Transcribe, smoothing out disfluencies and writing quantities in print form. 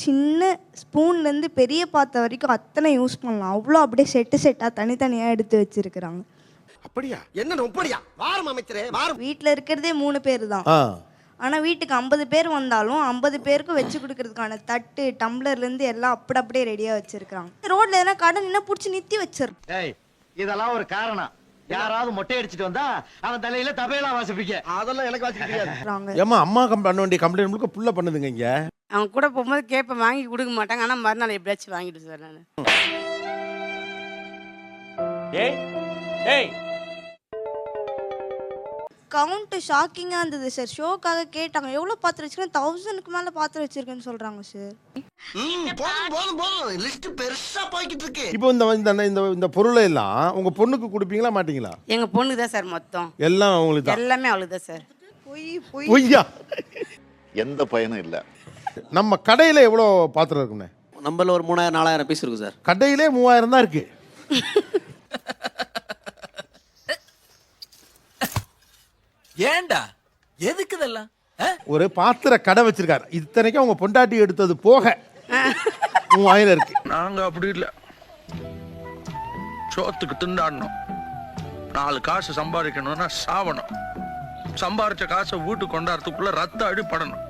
சின்ன ஸ்பூன்லேருந்து பெரிய பாத்திரம் வரைக்கும் அத்தனை யூஸ் பண்ணலாம். அவ்வளோ அப்படியே செட்டாக தனித்தனியாக எடுத்து வச்சிருக்கிறாங்க. அப்படியா? என்ன அப்படியா? வாரம் அமைச்சரே வாரம். வீட்டில் இருக்கிறதே 3 பேர் தான். ஆனால் வீட்டுக்கு 50 பேர் வந்தாலும் 50 பேருக்கும் வச்சு கொடுக்கறதுக்கான தட்டு டம்ளர்லேருந்து எல்லாம் அப்படியே ரெடியாக வச்சிருக்காங்க. ரோட்ல எதனா கடை நின்று பிடிச்சி நிறுத்தி வச்சிருக்கோம். இதெல்லாம் ஒரு காரணம். யாராவது மொட்டை அடிச்சிட்டு வந்தா அவன் தலையில தபையெல்லாம் வாசிப்பீங்க. அதெல்லாம் எனக்கு வாசிக்க தெரியாது. ஏமா அம்மா பண்ண வேண்டிய கம்ப்ளைண்ட் முழுக்க புள்ள பண்ணுதுங்க இங்க. அவங்க கூட போகும்போது கேட்பேன், வாங்கி கொடுக்க மாட்டாங்க. ஆனால் மறுநாள் எப்படியாச்சும் வாங்கிட்டு சார் நான். கவுண்ட் ஷாக்கிங்காக இருந்தது சார். ஷோக்காக கேட்டாங்க எவ்வளோ பாத்திரம் வச்சிருக்கேன். 1000க்கு மேலே பாத்திரம் வச்சிருக்கேன்னு சொல்கிறாங்க சார். போதும் லிஸ்ட் பெருசா போய்கிட்டு இருக்கு. இப்போ இந்த பொருளை எல்லாம் உங்க பொண்ணுக்கு கொடுப்பீங்களா மாட்டீங்களா? எங்கள் பொண்ணுக்கு தான் சார் மொத்தம். எல்லாம் அவங்களுக்கு தான். எல்லாமே அவளுக்கு தான் சார். பொய்யா? எந்த பயனும் இல்லை. நம்ம கடையில் எவ்வளோ பாத்திரம் இருக்குண்ணே? நம்மள ஒரு 3000-4000 பீஸ் இருக்கு சார். கடையிலே 3000 தான் இருக்கு. ஏண்டா எதுக்கு இதெல்லாம்? ஒரு பாத்திர கடை வச்சிருக்காரு. இத்தனைக்கும் அவங்க பொண்டாட்டி எடுத்தது போக 3000 இருக்கு. நாங்க அப்படி இல்ல, சோத்துக்கு திண்டாடணும். 4 காசு சம்பாதிக்கணும்னா சாவணும். சம்பாரிச்ச காசை வீட்டுக்கு கொண்டாடுறதுக்குள்ள ரத்த அடிப்படணும்.